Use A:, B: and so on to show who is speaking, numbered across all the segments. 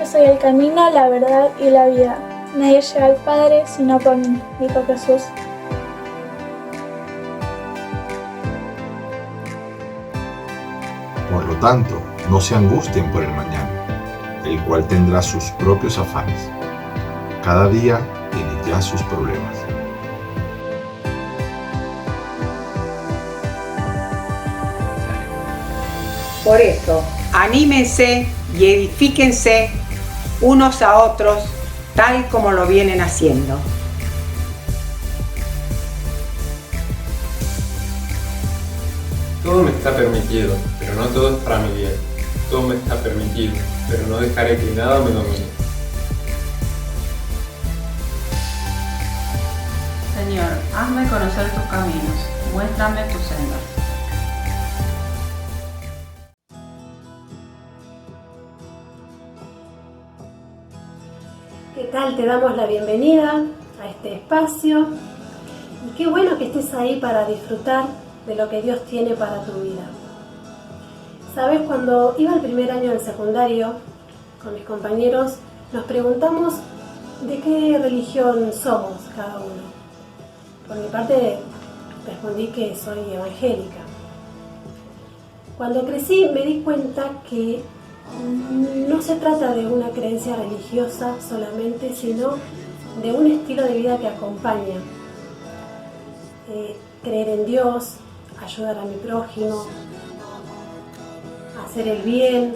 A: Yo soy el camino, la verdad y la vida. Nadie llega al Padre sino por mí, dijo Jesús.
B: Por lo tanto, no se angustien por el mañana, el cual tendrá sus propios afanes. Cada día tiene ya sus problemas.
C: Por eso, anímense y edifíquense unos a otros, tal como lo vienen haciendo.
D: Todo me está permitido, pero no todo es para mi bien. Todo me está permitido, pero no dejaré que nada me domine.
E: Señor, hazme conocer tus caminos, muéstrame tus sendas.
F: ¿Qué tal? Te damos la bienvenida a este espacio y qué bueno que estés ahí para disfrutar de lo que Dios tiene para tu vida. Sabes, cuando iba al primer año del secundario con mis compañeros, nos preguntamos de qué religión somos cada uno. Por mi parte respondí que soy evangélica. Cuando crecí me di cuenta que no se trata de una creencia religiosa solamente, sino de un estilo de vida que acompaña. Creer en Dios, ayudar a mi prójimo, hacer el bien,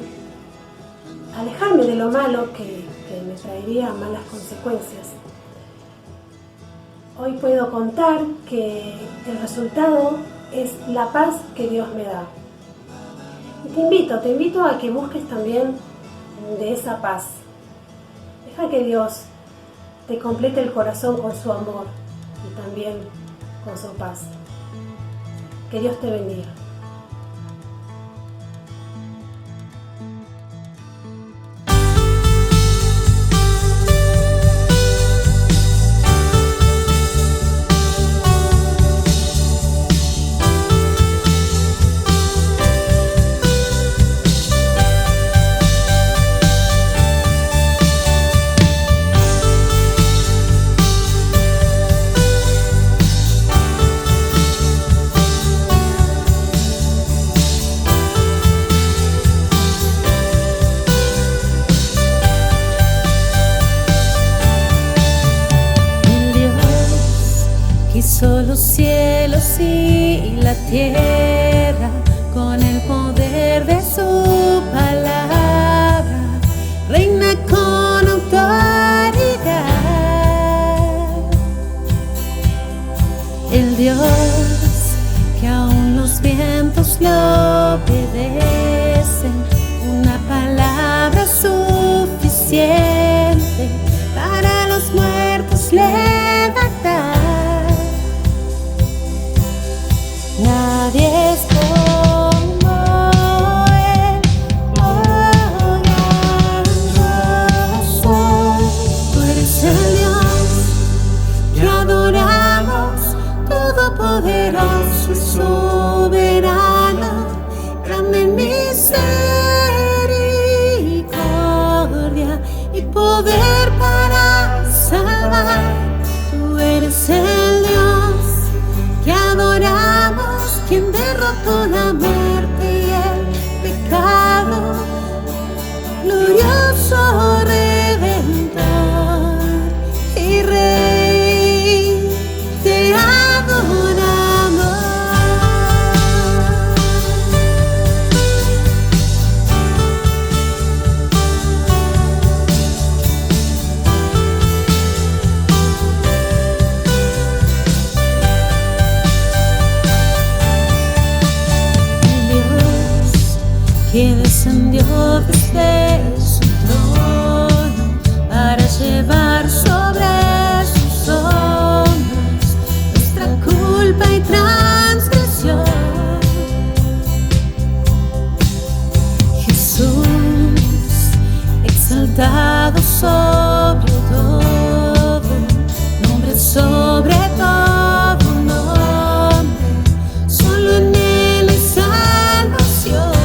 F: alejarme de lo malo que me traería malas consecuencias. Hoy puedo contar que el resultado es la paz que Dios me da. Y te invito a que busques también de esa paz. Deja que Dios te complete el corazón con su amor y también con su paz. Que Dios te bendiga.
G: Hizo los cielos y la tierra con el poder de su palabra, reina con autoridad. El Dios que aún los vientos lo obedecen, una palabra suficiente para los muertos levantar. Nadie es como Él, oh grandioso. Tú eres el Dios que adoramos, todopoderoso y soberano, grande en misericordia y poder para salvar. Tú eres el Dios que adoramos, quien derrotó la muerte y el pecado, glorioso Redentor y Rey, te adoramos. Que descendió desde su trono para llevar sobre sus hombros nuestra culpa y transgresión. Jesús, exaltado sobre todo, nombre sobre todo nombre, solo en Él hay salvación.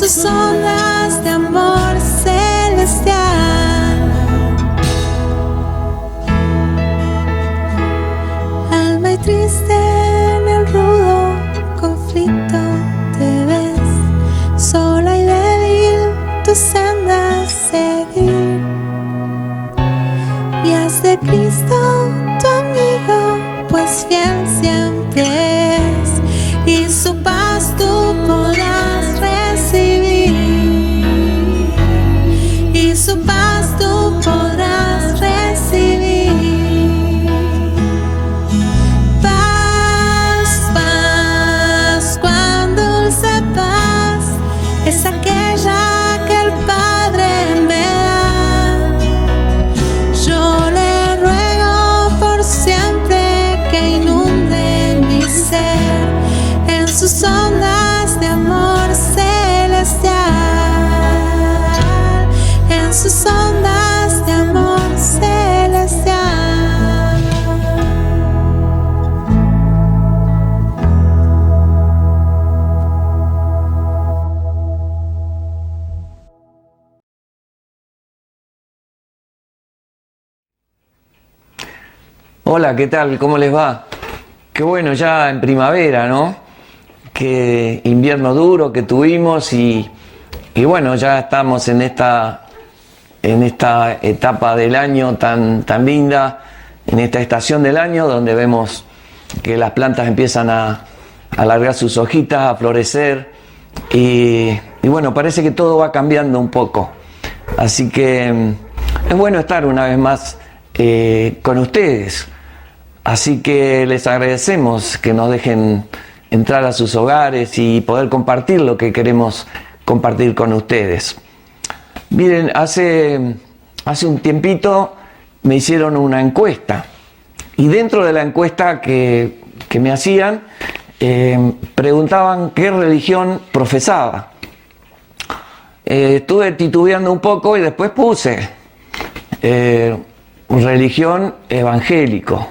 G: sus ondas de amor celestial. Alma y triste en el rudo conflicto te ves, sola y débil tu senda seguir, y haz de Cristo tu amigo, pues fiel siempre es, y su paz tú podrás recibir, y su paz tú podrás recibir. Paz, paz, cuán dulce paz es aquella que el Padre me da. Yo le ruego por siempre que inunde mi ser en sus ondas de amor celestial, en sus ondas de amor celestial.
H: Hola, ¿qué tal? ¿Cómo les va? Qué bueno, ya en primavera, ¿no? Qué invierno duro que tuvimos y bueno, ya estamos en esta etapa del año tan linda, en esta estación del año donde vemos que las plantas empiezan a alargar sus hojitas, a florecer y bueno, parece que todo va cambiando un poco. Así que es bueno estar una vez más con ustedes. Así que les agradecemos que nos dejen entrar a sus hogares y poder compartir lo que queremos compartir con ustedes. Miren, hace un tiempito me hicieron una encuesta y dentro de la encuesta que me hacían preguntaban qué religión profesaba. Estuve titubeando un poco y después puse religión evangélico.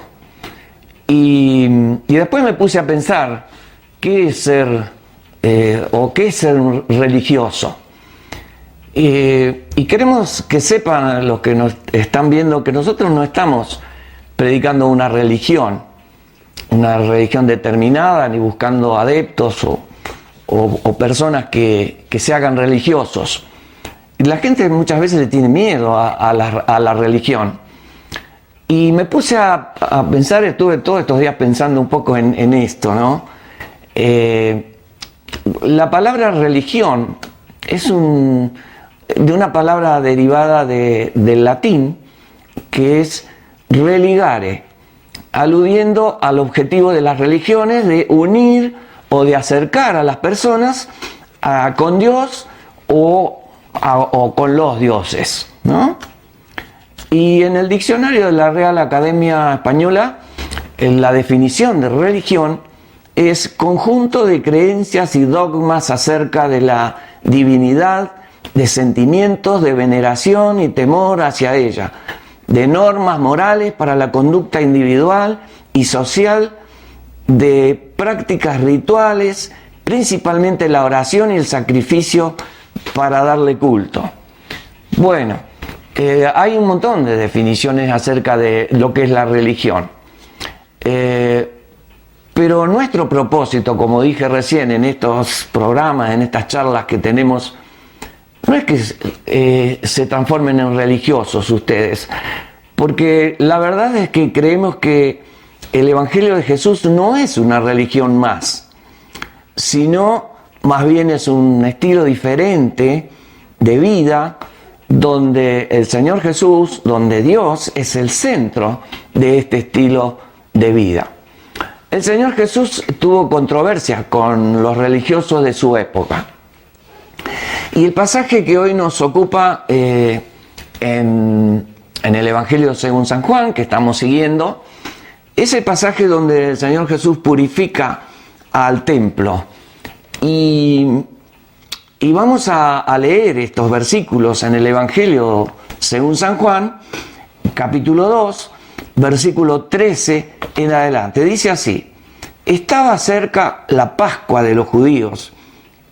H: Y después me puse a pensar qué es ser religioso. Y queremos que sepan los que nos están viendo que nosotros no estamos predicando una religión determinada, ni buscando adeptos o personas que se hagan religiosos. Y la gente muchas veces le tiene miedo a la religión. Y me puse a pensar, estuve todos estos días pensando un poco en esto, ¿no? La palabra religión es de una palabra derivada del latín, que es religare, aludiendo al objetivo de las religiones de unir o de acercar a las personas con Dios o con los dioses, ¿no? Y en el diccionario de la Real Academia Española, la definición de religión es conjunto de creencias y dogmas acerca de la divinidad, de sentimientos de veneración y temor hacia ella, de normas morales para la conducta individual y social, de prácticas rituales, principalmente la oración y el sacrificio para darle culto. Bueno, hay un montón de definiciones acerca de lo que es la religión. Pero nuestro propósito, como dije recién en estos programas, en estas charlas que tenemos, no es que se transformen en religiosos ustedes, porque la verdad es que creemos que el Evangelio de Jesús no es una religión más, sino más bien es un estilo diferente de vida, donde el Señor Jesús, donde Dios es el centro de este estilo de vida. El Señor Jesús tuvo controversia con los religiosos de su época. Y el pasaje que hoy nos ocupa en el Evangelio según San Juan, que estamos siguiendo, es el pasaje donde el Señor Jesús purifica al templo. Y vamos a leer estos versículos en el Evangelio según San Juan, capítulo 2, versículo 13 en adelante. Dice así: estaba cerca la Pascua de los judíos,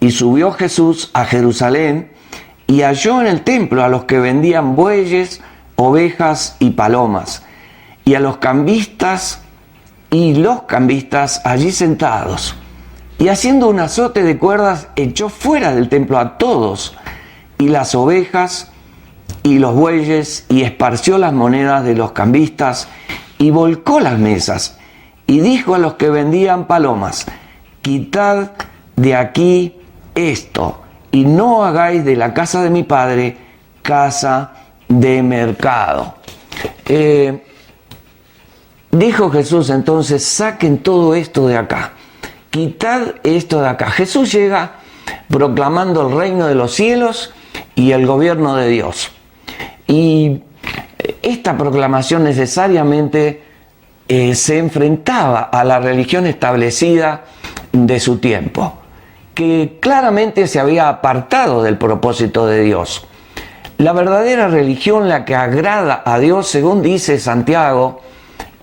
H: Y subió Jesús a Jerusalén y halló en el templo a los que vendían bueyes, ovejas y palomas, y a los cambistas allí sentados. Y haciendo un azote de cuerdas, echó fuera del templo a todos, y las ovejas y los bueyes, y esparció las monedas de los cambistas, y volcó las mesas, y dijo a los que vendían palomas: quitad de aquí esto, y no hagáis de la casa de mi padre casa de mercado. Dijo Jesús entonces: saquen todo esto de acá, quitad esto de acá. Jesús llega proclamando el reino de los cielos y el gobierno de Dios. Y esta proclamación necesariamente se enfrentaba a la religión establecida de su tiempo, que claramente se había apartado del propósito de Dios. La verdadera religión, la que agrada a Dios, según dice Santiago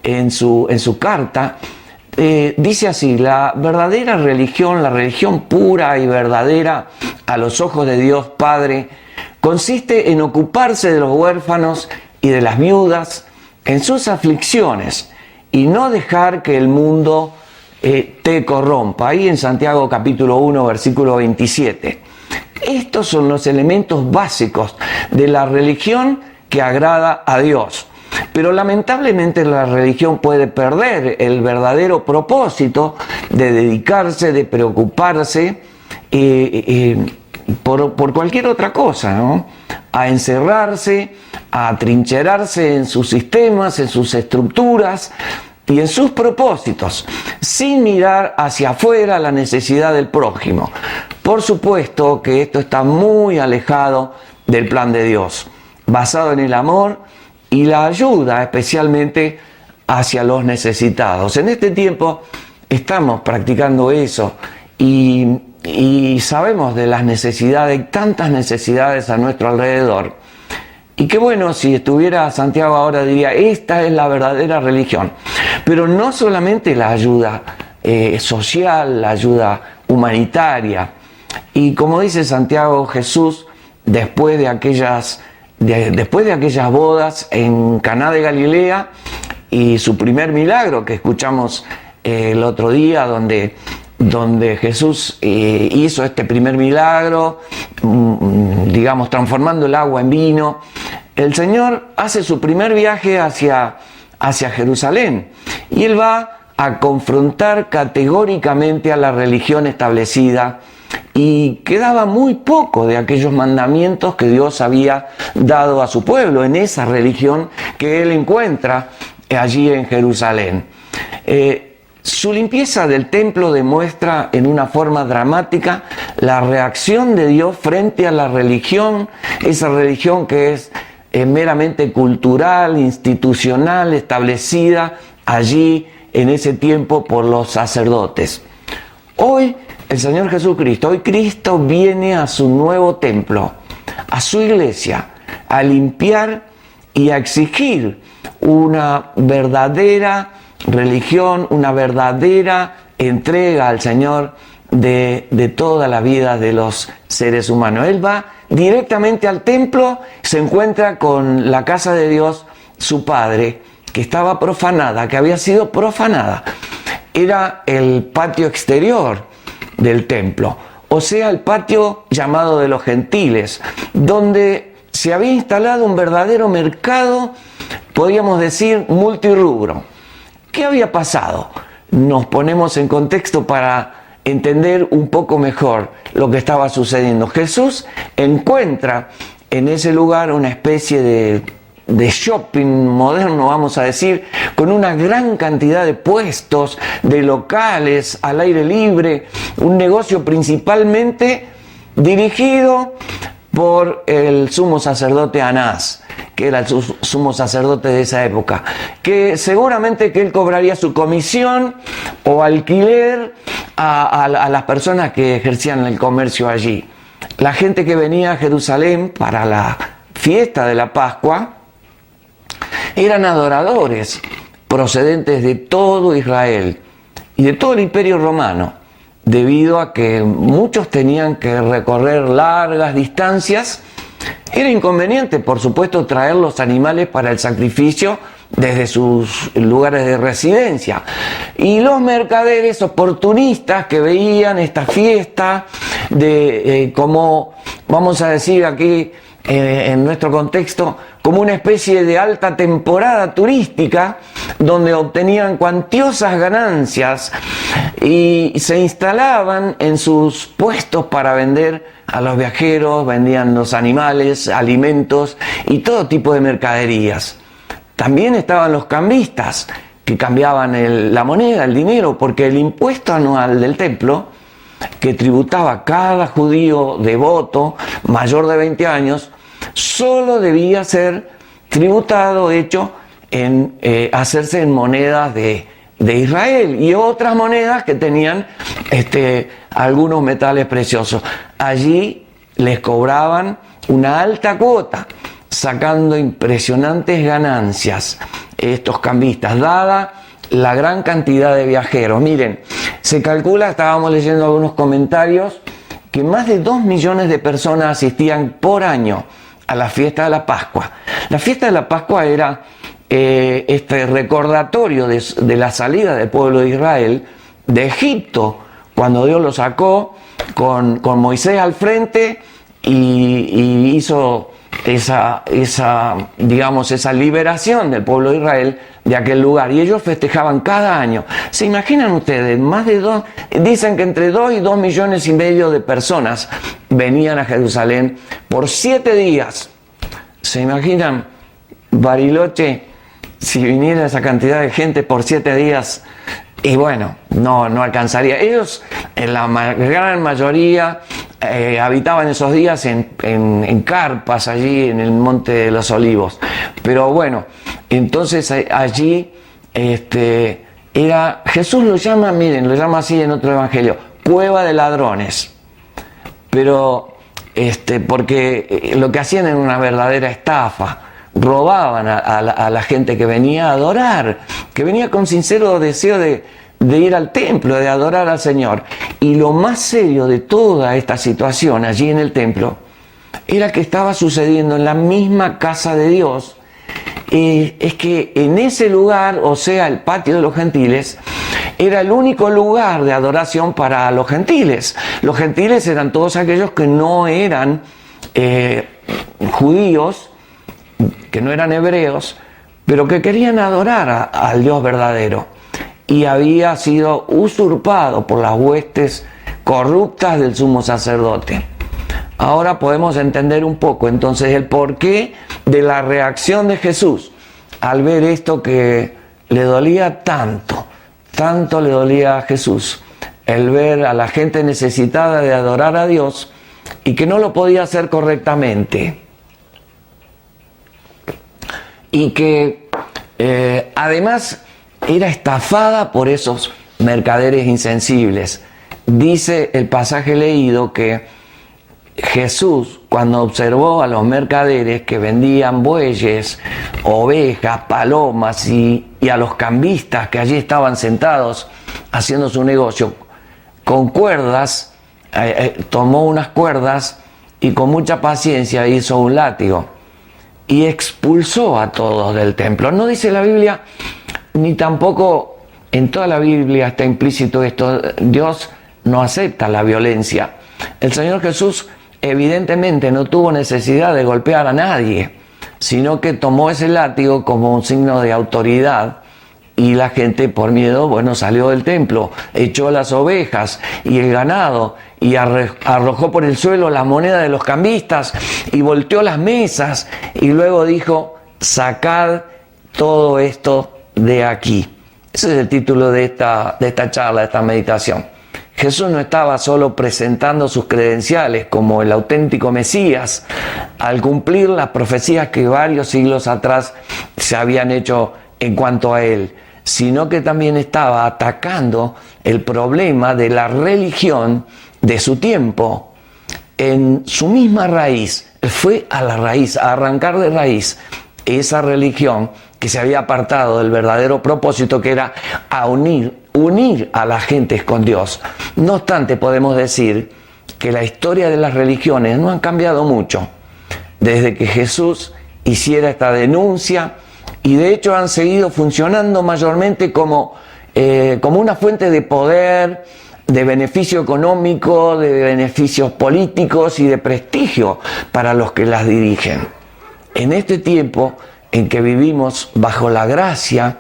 H: en su carta, dice así: la verdadera religión, la religión pura y verdadera a los ojos de Dios Padre, consiste en ocuparse de los huérfanos y de las viudas en sus aflicciones y no dejar que el mundo te corrompa. Ahí en Santiago capítulo 1, versículo 27. Estos son los elementos básicos de la religión que agrada a Dios. Pero lamentablemente la religión puede perder el verdadero propósito de dedicarse, de preocuparse por cualquier otra cosa, ¿no? A encerrarse, a atrincherarse en sus sistemas, en sus estructuras y en sus propósitos, sin mirar hacia afuera la necesidad del prójimo. Por supuesto que esto está muy alejado del plan de Dios, basado en el amor y la ayuda, especialmente hacia los necesitados. En este tiempo estamos practicando eso y sabemos de las necesidades, tantas necesidades a nuestro alrededor. Y qué bueno, si estuviera Santiago ahora diría: esta es la verdadera religión. Pero no solamente la ayuda social, la ayuda humanitaria. Y como dice Santiago, Jesús, después de aquellas bodas en Caná de Galilea y su primer milagro que escuchamos el otro día, donde Jesús hizo este primer milagro, digamos, transformando el agua en vino, el Señor hace su primer viaje hacia Jerusalén y Él va a confrontar categóricamente a la religión establecida, y quedaba muy poco de aquellos mandamientos que Dios había dado a su pueblo en esa religión que Él encuentra allí en Jerusalén. Su limpieza del templo demuestra en una forma dramática la reacción de Dios frente a la religión, esa religión que es meramente cultural, institucional, establecida allí en ese tiempo por los sacerdotes. Hoy el Señor Jesucristo, hoy Cristo viene a su nuevo templo, a su iglesia, a limpiar y a exigir una verdadera religión, una verdadera entrega al Señor de toda la vida de los seres humanos. Él va directamente al templo, se encuentra con la casa de Dios, su Padre, que estaba profanada, que había sido profanada. Era el patio exterior del templo, o sea, el patio llamado de los gentiles, donde se había instalado un verdadero mercado, podríamos decir, multirrubro. ¿Qué había pasado? Nos ponemos en contexto para entender un poco mejor lo que estaba sucediendo. Jesús encuentra en ese lugar una especie de shopping moderno, vamos a decir, con una gran cantidad de puestos, de locales al aire libre, un negocio principalmente dirigido por el sumo sacerdote Anás, que era el sumo sacerdote de esa época, que seguramente que él cobraría su comisión o alquiler a las personas que ejercían el comercio allí. La gente que venía a Jerusalén para la fiesta de la Pascua eran adoradores procedentes de todo Israel y de todo el Imperio Romano, debido a que muchos tenían que recorrer largas distancias. Era inconveniente, por supuesto, traer los animales para el sacrificio desde sus lugares de residencia. Y los mercaderes oportunistas que veían esta fiesta como, vamos a decir aquí en nuestro contexto, como una especie de alta temporada turística donde obtenían cuantiosas ganancias y se instalaban en sus puestos para vender a los viajeros, vendían los animales, alimentos y todo tipo de mercaderías. También estaban los cambistas que cambiaban la moneda, el dinero, porque el impuesto anual del templo que tributaba cada judío devoto mayor de 20 años solo debía ser tributado, hecho, hacerse en monedas de Israel y otras monedas que tenían algunos metales preciosos. Allí les cobraban una alta cuota, sacando impresionantes ganancias estos cambistas, dada la gran cantidad de viajeros. Miren, se calcula, estábamos leyendo algunos comentarios, que más de 2 millones de personas asistían por año a la fiesta de la Pascua. La fiesta de la Pascua era este recordatorio de la salida del pueblo de Israel de Egipto, cuando Dios lo sacó con Moisés al frente y hizo esa liberación del pueblo de Israel de aquel lugar, y ellos festejaban cada año. ¿Se imaginan ustedes? Dicen que entre 2 y 2 millones y medio de personas venían a Jerusalén por 7 días. ¿Se imaginan, Bariloche, si viniera esa cantidad de gente por 7 días? Y bueno, no alcanzaría. Ellos, en la gran mayoría, habitaban esos días en carpas allí en el Monte de los Olivos. Pero bueno, entonces allí Jesús lo llama así en otro evangelio, cueva de ladrones. Pero porque lo que hacían era una verdadera estafa. Robaban a la gente que venía a adorar, que venía con sincero deseo de ir al templo, de adorar al Señor. Y lo más serio de toda esta situación allí en el templo era que estaba sucediendo en la misma casa de Dios. Es que en ese lugar, o sea, el patio de los gentiles, era el único lugar de adoración para los gentiles. Los gentiles eran todos aquellos que no eran judíos, que no eran hebreos, pero que querían adorar al Dios verdadero. Y había sido usurpado por las huestes corruptas del sumo sacerdote. Ahora podemos entender un poco entonces el porqué de la reacción de Jesús al ver esto que le dolía tanto le dolía a Jesús, el ver a la gente necesitada de adorar a Dios y que no lo podía hacer correctamente. Y que además era estafada por esos mercaderes insensibles. Dice el pasaje leído que Jesús, cuando observó a los mercaderes que vendían bueyes, ovejas, palomas y a los cambistas que allí estaban sentados haciendo su negocio, con cuerdas, tomó unas cuerdas y con mucha paciencia hizo un látigo y expulsó a todos del templo. No dice la Biblia, ni tampoco en toda la Biblia está implícito esto. Dios no acepta la violencia. El Señor Jesús evidentemente no tuvo necesidad de golpear a nadie, sino que tomó ese látigo como un signo de autoridad, y la gente por miedo, salió del templo, echó las ovejas y el ganado y arrojó por el suelo la moneda de los cambistas y volteó las mesas y luego dijo: sacad todo esto de aquí. Ese es el título de esta charla, de esta meditación. Jesús no estaba solo presentando sus credenciales como el auténtico Mesías al cumplir las profecías que varios siglos atrás se habían hecho en cuanto a él, sino que también estaba atacando el problema de la religión de su tiempo en su misma raíz. Fue a la raíz, a arrancar de raíz esa religión que se había apartado del verdadero propósito, que era unir a la gente con Dios. No obstante, podemos decir que la historia de las religiones no han cambiado mucho desde que Jesús hiciera esta denuncia, y de hecho han seguido funcionando mayormente como una fuente de poder, de beneficio económico, de beneficios políticos y de prestigio para los que las dirigen. En este tiempo en que vivimos bajo la gracia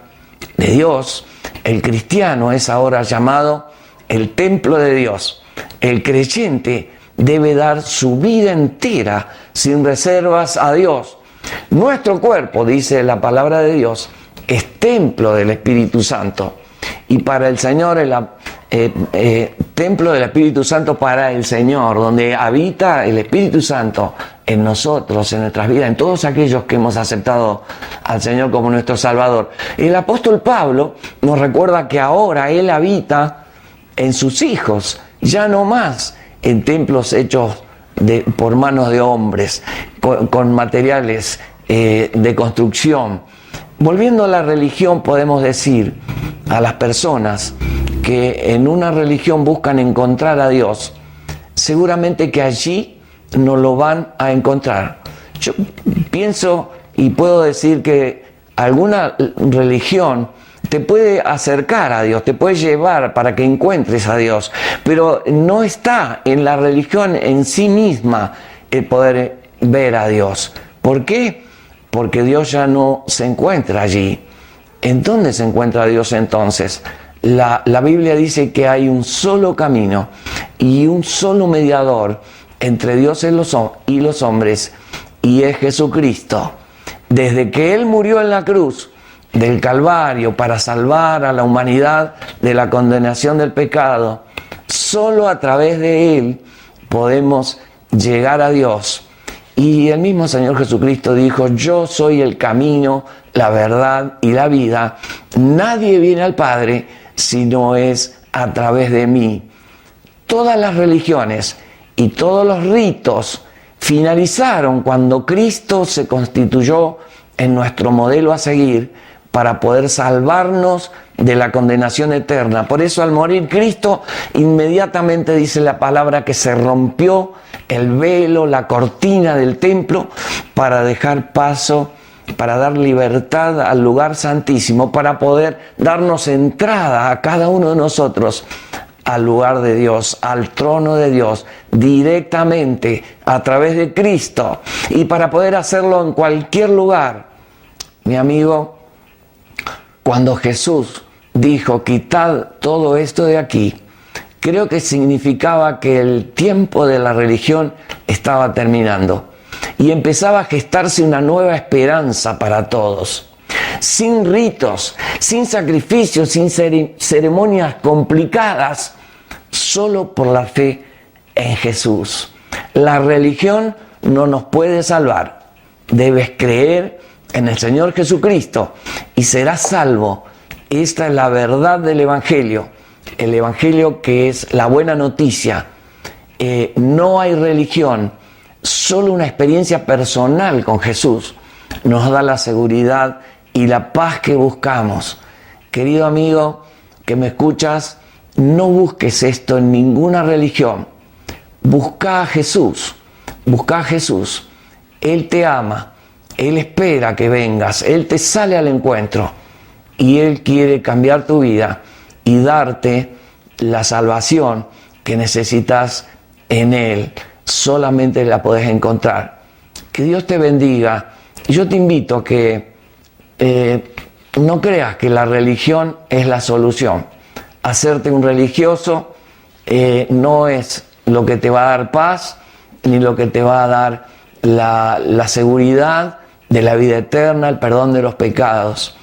H: de Dios, el cristiano es ahora llamado el templo de Dios. El creyente debe dar su vida entera sin reservas a Dios. Nuestro cuerpo, dice la palabra de Dios, es templo del Espíritu Santo. Y para el Señor, templo del Espíritu Santo para el Señor, donde habita el Espíritu Santo en nosotros, en nuestras vidas, en todos aquellos que hemos aceptado al Señor como nuestro Salvador. El apóstol Pablo nos recuerda que ahora Él habita en sus hijos, ya no más en templos hechos por manos de hombres, con materiales de construcción. Volviendo a la religión, podemos decir a las personas que en una religión buscan encontrar a Dios, seguramente que allí no lo van a encontrar. Yo pienso y puedo decir que alguna religión te puede acercar a Dios, te puede llevar para que encuentres a Dios, pero no está en la religión en sí misma el poder ver a Dios. ¿Por qué? Porque Dios ya no se encuentra allí. ¿En dónde se encuentra Dios entonces? La Biblia dice que hay un solo camino y un solo mediador entre Dios y los hombres, y es Jesucristo. Desde que Él murió en la cruz del Calvario para salvar a la humanidad de la condenación del pecado, solo a través de Él podemos llegar a Dios. Y el mismo Señor Jesucristo dijo: yo soy el camino, la verdad y la vida. Nadie viene al Padre si no es a través de mí. Todas las religiones y todos los ritos finalizaron cuando Cristo se constituyó en nuestro modelo a seguir para poder salvarnos de la condenación eterna. Por eso, al morir Cristo, inmediatamente dice la palabra que se rompió el velo, la cortina del templo, para dejar paso, para dar libertad al lugar santísimo, para poder darnos entrada a cada uno de nosotros al lugar de Dios, al trono de Dios, directamente a través de Cristo, y para poder hacerlo en cualquier lugar. Mi amigo, cuando Jesús dijo: quitad todo esto de aquí, creo que significaba que el tiempo de la religión estaba terminando y empezaba a gestarse una nueva esperanza para todos. Sin ritos, sin sacrificios, sin ceremonias complicadas, solo por la fe en Jesús. La religión no nos puede salvar. Debes creer en el Señor Jesucristo y serás salvo. Esta es la verdad del Evangelio. El Evangelio, que es la buena noticia. No hay religión, solo una experiencia personal con Jesús nos da la seguridad y la paz que buscamos. Querido amigo que me escuchas, no busques esto en ninguna religión. Busca a Jesús, busca a Jesús. Él te ama, Él espera que vengas, Él te sale al encuentro y Él quiere cambiar tu vida y darte la salvación que necesitas en Él. Solamente la podés encontrar. Que Dios te bendiga. Yo te invito a que no creas que la religión es la solución. Hacerte un religioso no es lo que te va a dar paz, ni lo que te va a dar la seguridad de la vida eterna, el perdón de los pecados.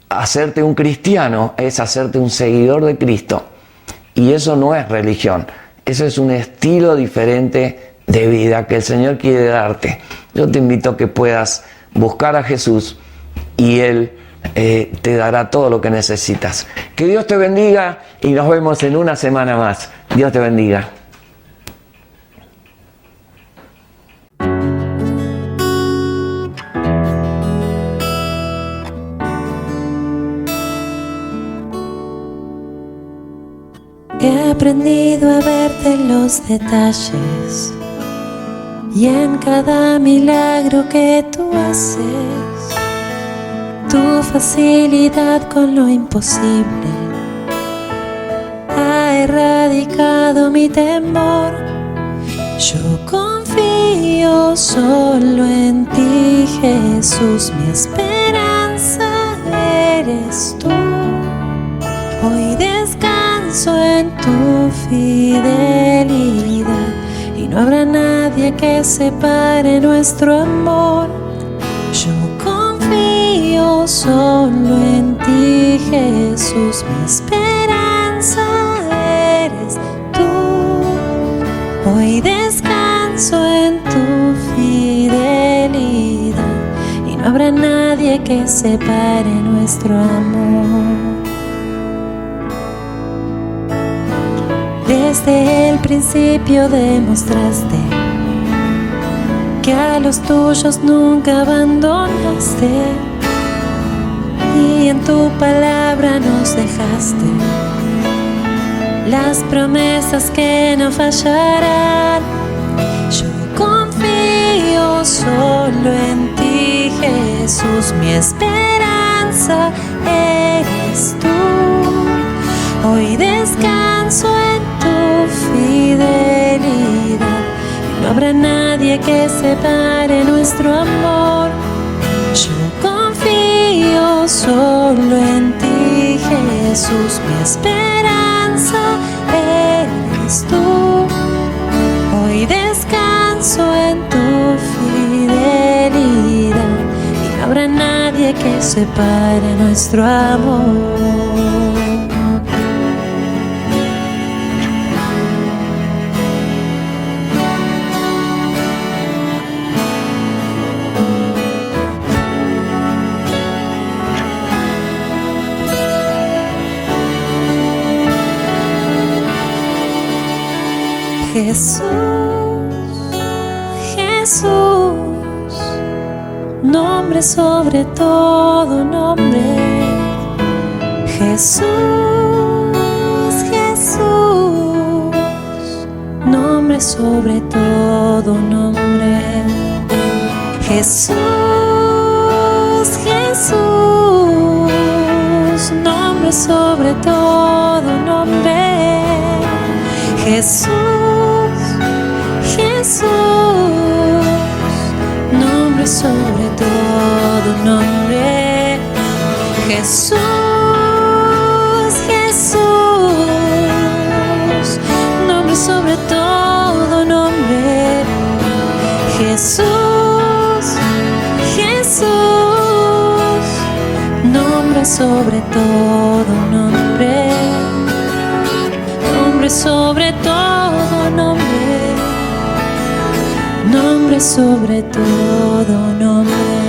H: Hacerte un cristiano es hacerte un seguidor de Cristo. Y eso no es religión. Eso es un estilo diferente de vida que el Señor quiere darte. Yo te invito a que puedas buscar a Jesús y Él te dará todo lo que necesitas. Que Dios te bendiga y nos vemos en una semana más. Dios te bendiga.
G: aprendido a verte en los detalles y en cada milagro que tú haces. Tu facilidad con lo imposible ha erradicado mi temor. Yo confío solo en ti, Jesús, mi esperanza eres tú. Hoy descanso en tu fidelidad y no habrá nadie que separe nuestro amor. Yo confío solo en ti, Jesús, mi esperanza eres tú. Hoy descanso en tu fidelidad y no habrá nadie que separe nuestro amor. Desde el principio demostraste que a los tuyos nunca abandonaste y en tu palabra nos dejaste las promesas que no fallarán. Yo confío solo en ti, Jesús, mi esperanza eres tú. Hoy descanso en tu fidelidad y no habrá nadie que separe nuestro amor. Yo confío solo en ti, Jesús, mi esperanza eres tú. Hoy descanso en tu fidelidad y no habrá nadie que separe nuestro amor. Jesús, Jesús, nombre sobre todo nombre. Jesús, Jesús, nombre sobre todo nombre. Jesús, Jesús, nombre sobre todo nombre. Jesús, Jesús, nombre sobre todo nombre. Jesús, Jesús, nombre sobre todo nombre. Jesús, Jesús, nombre sobre todo nombre. Nombre sobre todo nombre, nombre sobre todo nombre.